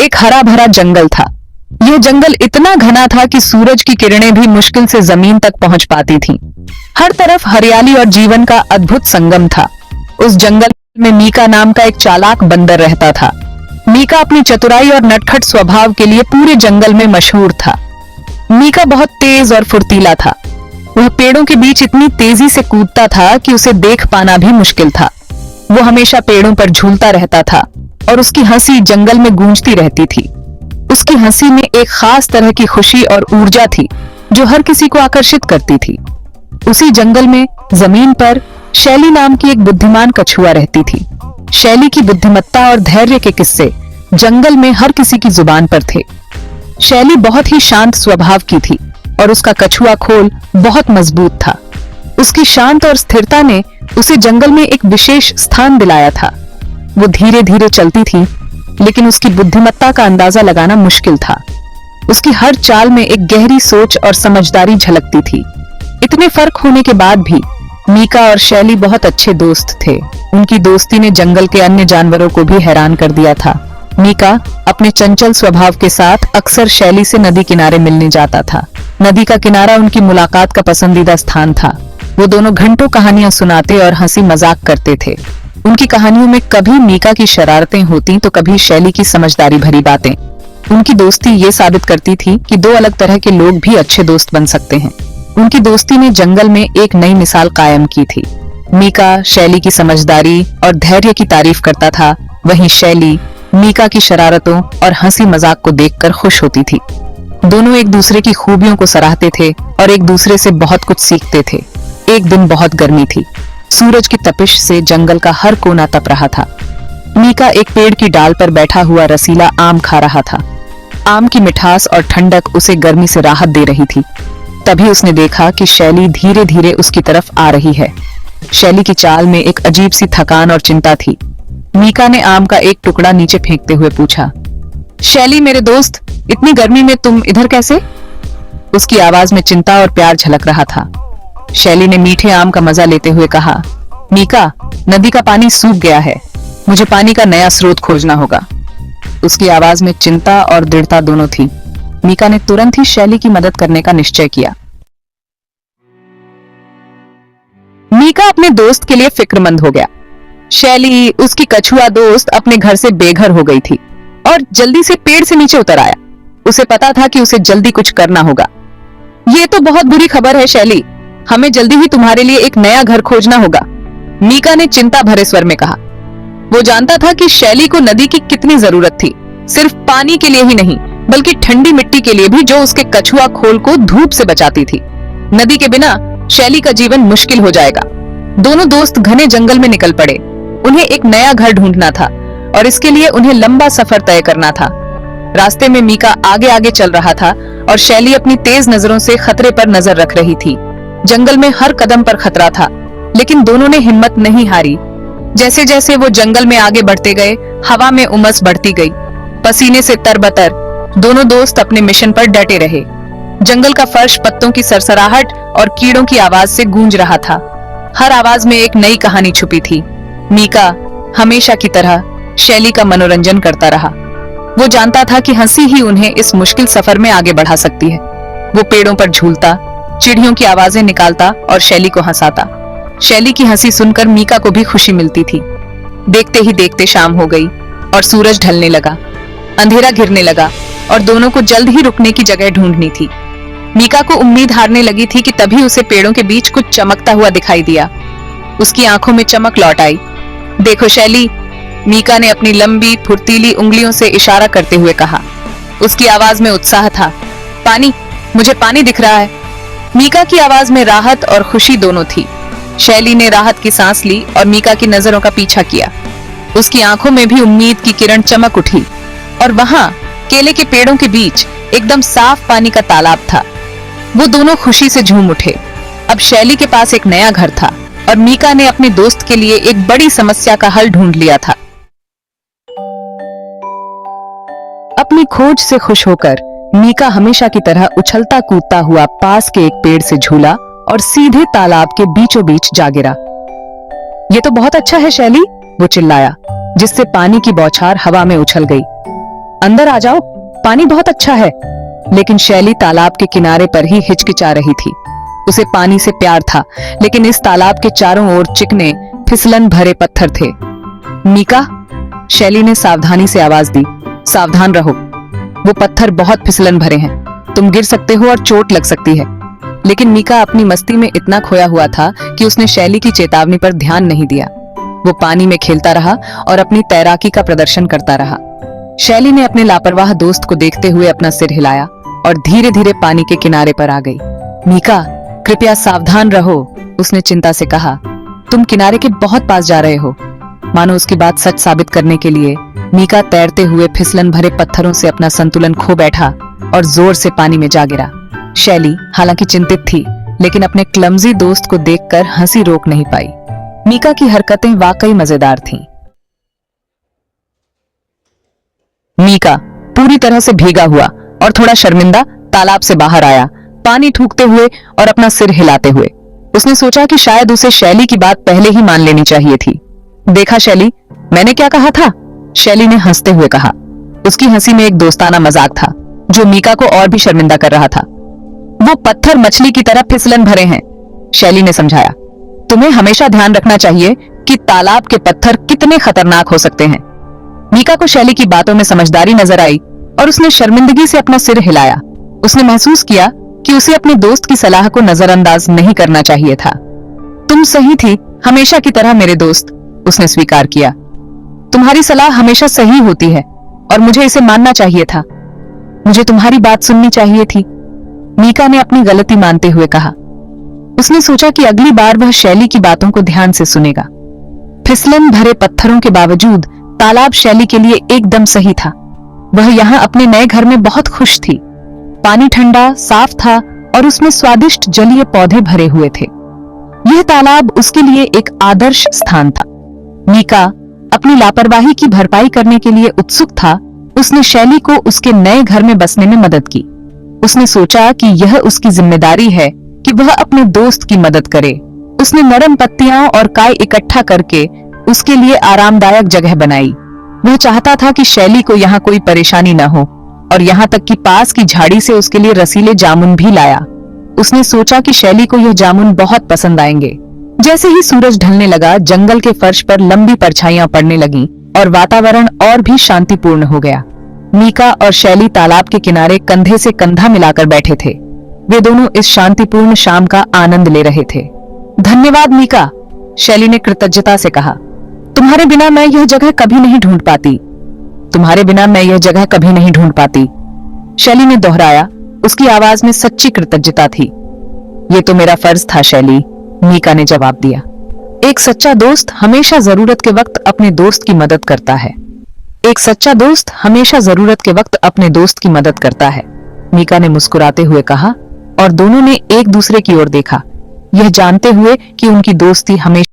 एक हरा भरा जंगल था। यह जंगल इतना घना था कि सूरज की किरणें भी मुश्किल से जमीन तक पहुंच पाती थीं। हर तरफ हरियाली और जीवन का अद्भुत संगम था। उस जंगल में मीका नाम का एक चालाक बंदर रहता था। मीका अपनी चतुराई और नटखट स्वभाव के लिए पूरे जंगल में मशहूर था। मीका बहुत तेज और फुर्तीला था। वह पेड़ों के बीच इतनी तेजी से कूदता था कि उसे देख पाना भी मुश्किल था। वो हमेशा पेड़ों पर झूलता रहता था और उसकी हंसी जंगल में गूंजती रहती थी। उसकी हंसी में एक खास तरह की खुशी और ऊर्जा थी जो हर किसी को आकर्षित करती थी। उसी जंगल में जमीन पर शैली नाम की एक बुद्धिमान कछुआ रहती थी। शैली की बुद्धिमत्ता और धैर्य के किस्से जंगल में हर किसी की जुबान पर थे। शैली बहुत ही शांत स्वभाव की थी और उसका कछुआ खोल बहुत मजबूत था। उसकी शांत और स्थिरता ने उसे जंगल में एक विशेष स्थान दिलाया था। वो धीरे धीरे चलती थी, लेकिन उसकी बुद्धिमत्ता का अंदाजा लगाना मुश्किल था। उसकी हर चाल में एक गहरी सोच और समझदारी झलकती थी। इतने फर्क होने के बाद भी मीका और शैली बहुत अच्छे दोस्त थे। उनकी दोस्ती ने जंगल के अन्य जानवरों को भी हैरान कर दिया था। मीका अपने चंचल स्वभाव के साथ अक्सर शैली से नदी किनारे मिलने जाता था। नदी का किनारा उनकी मुलाकात का पसंदीदा स्थान था। वो दोनों घंटों कहानियां सुनाते और हंसी मजाक करते थे। उनकी कहानियों में कभी मीका की शरारतें होती तो कभी शैली की समझदारी भरी बातें। उनकी दोस्ती ये साबित करती थी कि दो अलग तरह के लोग भी अच्छे दोस्त बन सकते हैं। उनकी दोस्ती ने जंगल में एक नई मिसाल कायम की थी। मीका शैली की समझदारी और धैर्य की तारीफ करता था, वहीं शैली मीका की शरारतों और हंसी मजाक को देखकर खुश होती थी। दोनों एक दूसरे की खूबियों को सराहते थे और एक दूसरे से बहुत कुछ सीखते थे। एक दिन बहुत गर्मी थी। सूरज की तपिश से जंगल का हर कोना तप रहा था। मीका एक पेड़ की डाल पर बैठा हुआ रसीला आम खा रहा था। आम की मिठास और ठंडक उसे गर्मी से राहत दे रही थी। तभी उसने देखा कि शैली धीरे धीरे उसकी तरफ आ रही है। शैली की चाल में एक अजीब सी थकान और चिंता थी। मीका ने आम का एक टुकड़ा नीचे फेंकते हुए पूछा, शैली मेरे दोस्त, इतनी गर्मी में तुम इधर कैसे? उसकी आवाज में चिंता और प्यार झलक रहा था। शैली ने मीठे आम का मजा लेते हुए कहा, मीका, नदी का पानी सूख गया है, मुझे पानी का नया स्रोत खोजना होगा। उसकी आवाज में चिंता और दृढ़ता दोनों थी। मीका ने तुरंत ही शैली की मदद करने का निश्चय किया। मीका अपने दोस्त के लिए फिक्रमंद हो गया। शैली, उसकी कछुआ दोस्त, अपने घर से बेघर हो गई थी और जल्दी से पेड़ से नीचे उतर आया। उसे पता था कि उसे जल्दी कुछ करना होगा। ये तो बहुत बुरी खबर है शैली, हमें जल्दी ही तुम्हारे लिए एक नया घर खोजना होगा, मीका ने चिंता भरे स्वर में कहा। वो जानता था कि शैली को नदी की कितनी जरूरत थी, सिर्फ पानी के लिए ही नहीं बल्कि ठंडी मिट्टी के लिए भी जो उसके कछुआ खोल को धूप से बचाती थी। नदी के बिना शैली का जीवन मुश्किल हो जाएगा। दोनों दोस्त घने जंगल में निकल पड़े। उन्हें एक नया घर ढूंढना था और इसके लिए उन्हें लंबा सफर तय करना था। रास्ते में मीका आगे आगे चल रहा था और शैली अपनी तेज नजरों से खतरे पर नजर रख रही थी। जंगल में हर कदम पर खतरा था, लेकिन दोनों ने हिम्मत नहीं हारी। जैसे जैसे वो जंगल में आगे बढ़ते गए, हवा में उमस बढ़ती गई। पसीने से तरबतर दोनों दोस्त अपने मिशन पर डटे रहे। जंगल का फर्श पत्तों की सरसराहट और कीड़ों की आवाज से गूंज रहा था। हर आवाज में एक नई कहानी छुपी थी। मीका हमेशा की तरह शैली का मनोरंजन करता रहा। वो जानता था कि हंसी ही उन्हें इस मुश्किल सफर में आगे बढ़ा सकती है। वो पेड़ों पर झूलता, चिड़ियों की आवाजें निकालता और शैली को हंसाता। शैली की हंसी सुनकर मीका को भी खुशी मिलती थी। देखते ही देखते शाम हो गई और सूरज ढलने लगा। अंधेरा घिरने लगा और दोनों को जल्द ही रुकने की जगह ढूंढनी थी। मीका को उम्मीद हारने लगी थी कि तभी उसे पेड़ों के बीच कुछ चमकता हुआ दिखाई दिया। उसकी आंखों में चमक लौट आई। देखो शैली, मीका ने अपनी लंबी फुर्तीली उंगलियों से इशारा करते हुए कहा। उसकी आवाज में उत्साह था। पानी, मुझे पानी दिख रहा है। मीका की आवाज में राहत और खुशी दोनों थी। शैली ने राहत की सांस ली और मीका की नजरों का पीछा किया। उसकी आंखों में भी उम्मीद की किरण चमक उठी और वहां केले के पेड़ों के बीच एकदम साफ पानी का तालाब था। वो दोनों खुशी से झूम उठे। अब शैली के पास एक नया घर था और मीका ने अपने दोस्त के लिए एक बड़ी समस्या का हल ढूंढ लिया था। अपनी खोज से खुश होकर मीका हमेशा की तरह उछलता कूदता हुआ पास के एक पेड़ से झूला और सीधे तालाब के बीचों बीच जा गिरा। ये तो बहुत अच्छा है शैली, वो चिल्लाया, जिससे पानी की बौछार हवा में उछल गई। अंदर आ जाओ, पानी बहुत अच्छा है। लेकिन शैली तालाब के किनारे पर ही हिचकिचा रही थी। उसे पानी से प्यार था, लेकिन इस तालाब के चारों ओर चिकने फिसलन भरे पत्थर थे। मीका, शैली ने सावधानी से आवाज दी, सावधान रहो, वो पत्थर बहुत फिसलन भरे हैं, तुम गिर सकते हो और चोट लग सकती है। लेकिन मीका अपनी मस्ती में इतना खोया हुआ था कि उसने शैली की चेतावनी पर ध्यान नहीं दिया। वो पानी में खेलता रहा और अपनी तैराकी का प्रदर्शन करता रहा। शैली ने अपने लापरवाह दोस्त को देखते हुए अपना सिर हिलाया और धीरे धीरे पानी के किनारे पर आ गई। मीका, कृपया सावधान रहो, उसने चिंता से कहा। तुम किनारे के बहुत पास जा रहे हो। मानो उसकी बात सच साबित करने के लिए मीका तैरते हुए फिसलन भरे पत्थरों से अपना संतुलन खो बैठा और जोर से पानी में जा गिरा। शैली हालांकि चिंतित थी, लेकिन अपने क्लमजी दोस्त को देखकर हंसी रोक नहीं पाई। मीका की हरकतें वाकई मजेदार थीं। मीका पूरी तरह से भीगा हुआ और थोड़ा शर्मिंदा तालाब से बाहर आया, पानी थूकते हुए और अपना सिर हिलाते हुए। उसने सोचा कि शायद उसे शैली की बात पहले ही मान लेनी चाहिए थी। देखा शैली, मैंने क्या कहा था? शैली ने हंसते हुए कहा। उसकी हंसी में एक दोस्ताना मजाक था जो मीका को और भी शर्मिंदा कर रहा था। वो पत्थर मछली की तरह फिसलन भरे हैं, शैली ने समझाया। तुम्हें हमेशा ध्यान रखना चाहिए कि तालाब के पत्थर कितने खतरनाक हो सकते हैं। मीका को शैली की बातों में समझदारी नजर आई और उसने शर्मिंदगी से अपना सिर हिलाया। उसने महसूस किया कि उसे अपने दोस्त की सलाह को नजरअंदाज नहीं करना चाहिए था। तुम सही थी, हमेशा की तरह मेरे दोस्त, उसने स्वीकार किया। तुम्हारी सलाह हमेशा सही होती है और मुझे इसे मानना चाहिए था। मुझे तुम्हारी बात सुननी चाहिए थी, मीका ने अपनी गलती मानते हुए कहा। उसने सोचा कि अगली बार वह शैली की बातों को ध्यान से सुनेगा। फिसलन भरे पत्थरों के बावजूद तालाब शैली के लिए एकदम सही था। वह यहाँ अपने नए घर में बहुत खुश थी। पानी ठंडा, साफ था और उसमें स्वादिष्ट जलीय पौधे भरे हुए थे। यह तालाब उसके लिए एक आदर्श स्थान था। मीका अपनी लापरवाही की भरपाई करने के लिए उत्सुक था। उसने शैली को उसके नए घर में बसने में मदद की। उसने सोचा कि यह उसकी जिम्मेदारी है कि वह अपने दोस्त की मदद करे। उसने नरम पत्तियां और काय इकट्ठा करके उसके लिए आरामदायक जगह बनाई। वह चाहता था कि शैली को यहाँ कोई परेशानी न हो और यहाँ तक कि पास की झाड़ी से उसके लिए रसीले जामुन भी लाया। उसने सोचा कि शैली को यह जामुन बहुत पसंद आएंगे। जैसे ही सूरज ढलने लगा, जंगल के फर्श पर लंबी परछाइयां पड़ने लगीं और वातावरण और भी शांतिपूर्ण हो गया। मीका और शैली तालाब के किनारे कंधे से कंधा मिलाकर बैठे थे। वे दोनों इस शांतिपूर्ण शाम का आनंद ले रहे थे। धन्यवाद मीका, शैली ने कृतज्ञता से कहा। तुम्हारे बिना मैं यह जगह कभी नहीं ढूंढ पाती। तुम्हारे बिना मैं यह जगह कभी नहीं ढूंढ पाती, शैली ने दोहराया। उसकी आवाज में सच्ची कृतज्ञता थी। ये तो मेरा फर्ज था शैली, मीका ने जवाब दिया। एक सच्चा दोस्त हमेशा जरूरत के वक्त अपने दोस्त की मदद करता है। एक सच्चा दोस्त हमेशा जरूरत के वक्त अपने दोस्त की मदद करता है, मीका ने मुस्कुराते हुए कहा और दोनों ने एक दूसरे की ओर देखा, यह जानते हुए कि उनकी दोस्ती हमेशा